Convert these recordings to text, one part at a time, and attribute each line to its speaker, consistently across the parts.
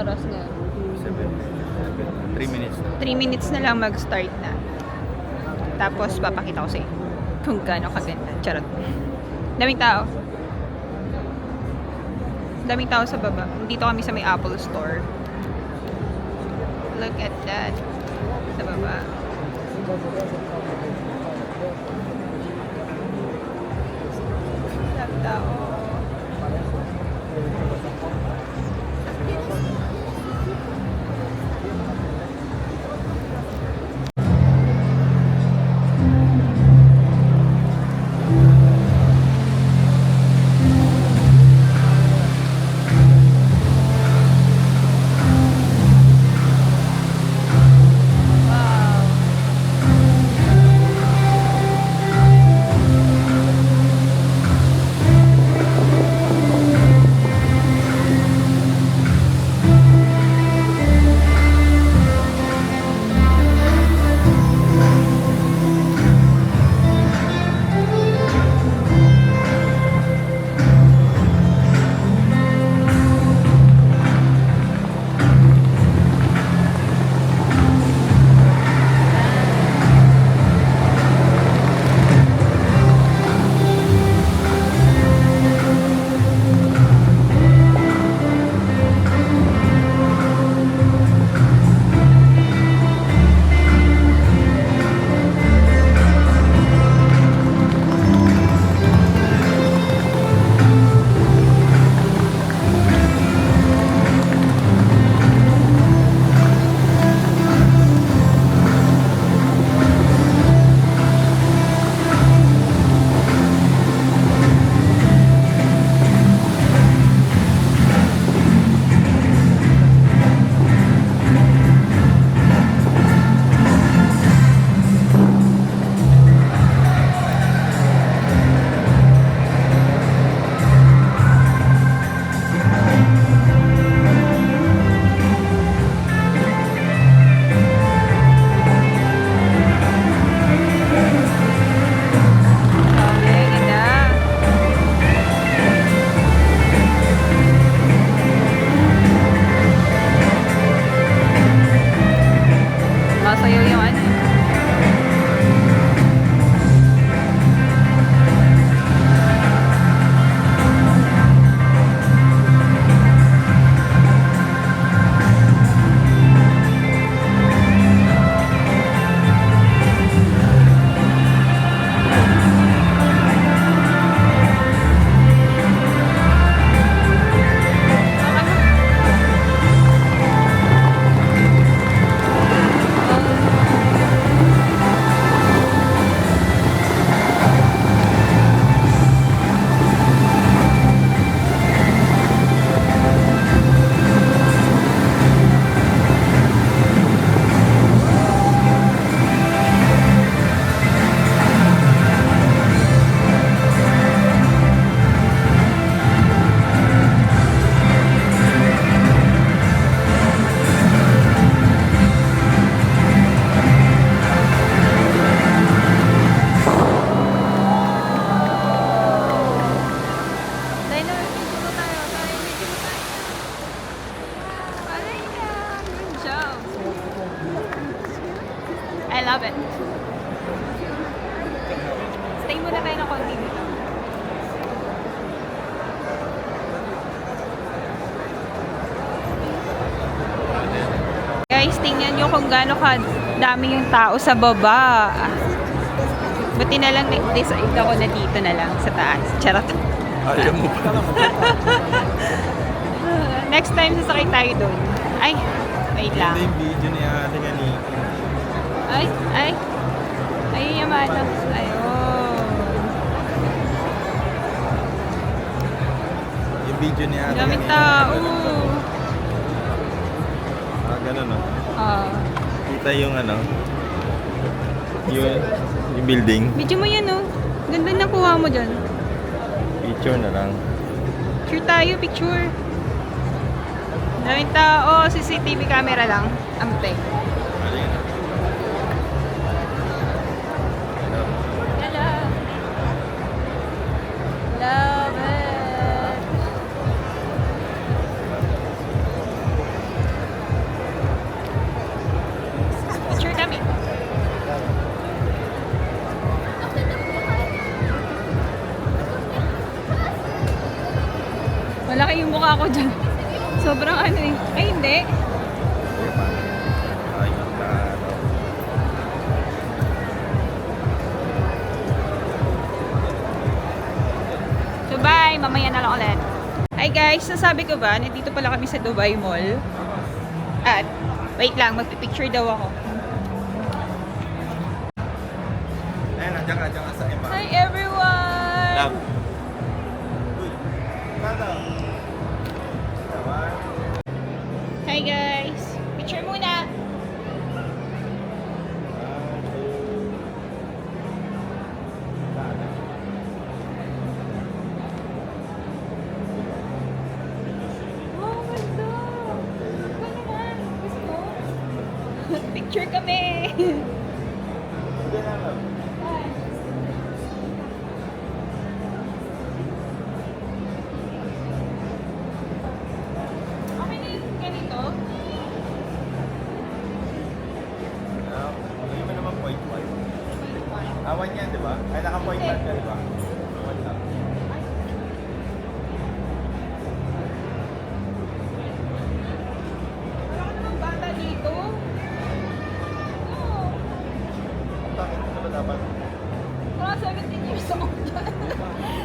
Speaker 1: oras na?
Speaker 2: 3 minutes na.
Speaker 1: 3 minutes na lang mag-start na. Tapos, papakita ko sa inyo kung gaano kaganda. Charot. Daming tao. Daming tao sa baba. Dito kami sa may Apple Store. Look at that. Sa baba. Daming tao. Masayaw yung ano. I love it. Stay muna tayo ng konti dito. Guys, tingnan nyo kung gaano dami yung tao sa baba. Buti na lang nag-decide ako na dito na lang sa taas. Charot.
Speaker 2: Ayaw mo pa.
Speaker 1: Next time sasakay tayo doon. Ay, wait lang.
Speaker 2: Ito yung video ni ate kanina.
Speaker 1: Ay, ay. Ay, yung ano. Ayun.
Speaker 2: Yung video ni ate
Speaker 1: Daming
Speaker 2: kanina.
Speaker 1: tao.
Speaker 2: Ganun no?
Speaker 1: Ah.
Speaker 2: Kita yung ano, yung building.
Speaker 1: Video mo yan, oh. Ganda na kuha mo dyan.
Speaker 2: Picture na lang.
Speaker 1: Picture tayo, picture. Daming tao. CCTV camera lang. Amte. Hello. Love it. ako dyan. Sobrang ano eh. Ay, hindi.
Speaker 2: Ayun na.
Speaker 1: So bye, mamaya na lang ulit. Hi guys, nasabi ko ba, nandito pala kami sa Dubai Mall. At, wait lang, magpipicture daw ako.
Speaker 2: Ayun, nandiyan ka sa iba.
Speaker 1: Hi everyone!
Speaker 2: Love. Uy, kada. Tawa.
Speaker 1: Hi guys! Picture muna! Oh my God! Ano naman? Gusto? Picture kami!
Speaker 2: Hindi na, love.
Speaker 1: Okay na yung ganito?
Speaker 2: Ano mo naman point 1? Awan yan, di ba? Ay, naka-point 1 ka, di ba? Awan lang.
Speaker 1: Wala ka namang bata dito? Oo.
Speaker 2: Bakit ito ba dapat?
Speaker 1: Mga 17 years old.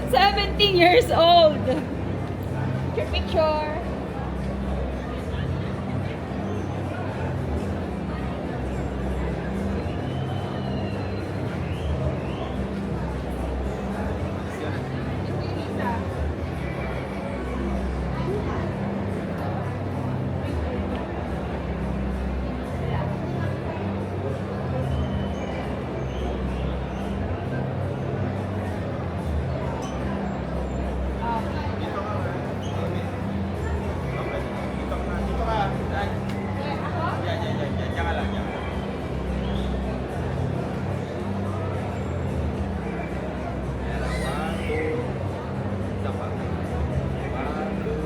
Speaker 1: 17 years old! Picture!
Speaker 2: Dito ka. Okay. Dito ka. Dito ka. Yan. Diyan ka lang. Yan. One, two. Isa pa. One, two.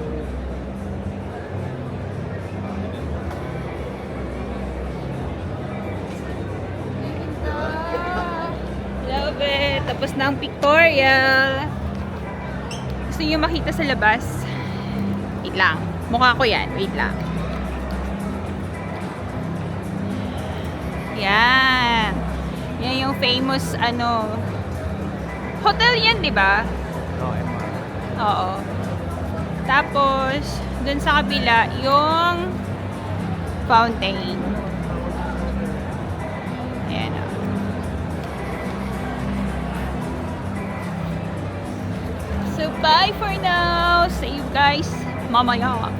Speaker 1: Love it! Tapos na ang pictorial. Gusto niyo makita sa labas? Wait lang. Mukha ko yan. Wait lang. Yan. Yan yung famous, hotel yan, di ba?
Speaker 2: Okay.
Speaker 1: Oo. Tapos, dun sa kabila, yung fountain. Ayan o. So, bye for now. See you guys mamaya.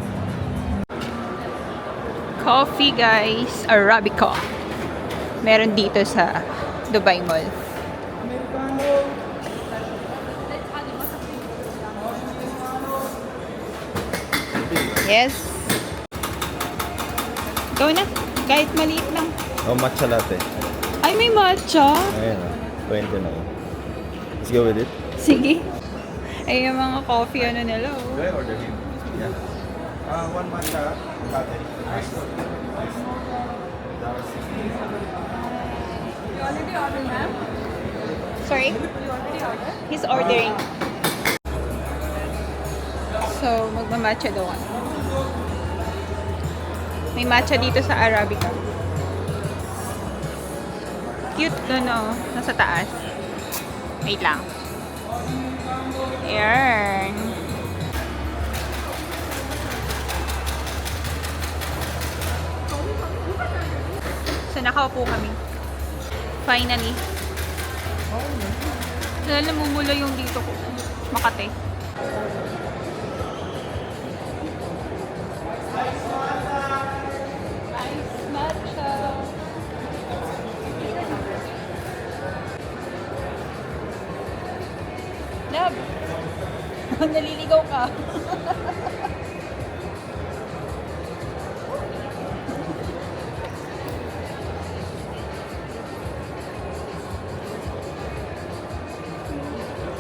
Speaker 1: Coffee, guys. Arabica. Meron dito sa Dubai Mall. Yes. Ikaw na. Kahit maliit lang.
Speaker 2: Oh, matcha latte.
Speaker 1: Ay, may matcha.
Speaker 2: Ayan o. 20 na yun. Let's go with it.
Speaker 1: Sige. Ay, yung mga coffee, nila, oh.
Speaker 2: Do I order him? Yeah. One matcha latte. Nice. Nice.
Speaker 1: Sorry? He's ordering. So, magmamatcha daw ako. May matcha dito sa Arabica. Cute, nasa taas. Wait lang. Ayan. So, nakaupo kami. Finally. Dahil namumula yung dito ko. Makate. Ice matcha. Love. Naliligaw ka.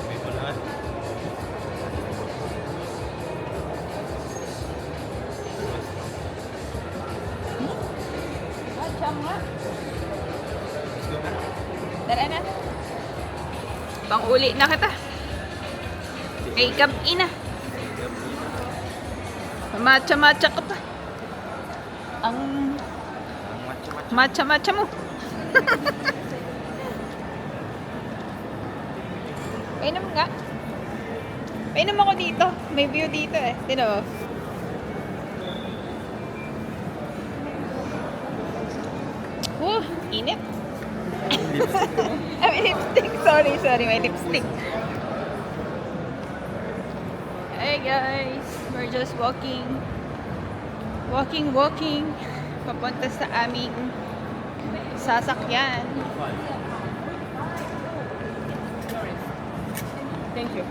Speaker 2: May pulaan.
Speaker 1: Matcha nga.
Speaker 2: Let's go na.
Speaker 1: Tara na. Pang-uli na kita. Ay, gabi na. Matcha-matcha ka pa. Ang
Speaker 2: Ang matcha-matcha.
Speaker 1: matcha-matcha mo. Painom nga. Painom ako dito. May view dito eh. Tino. Init. May lipstick. Sorry. May lipstick. Hey guys. We're just walking. Walking. Papunta sa aming sasakyan. Thank you.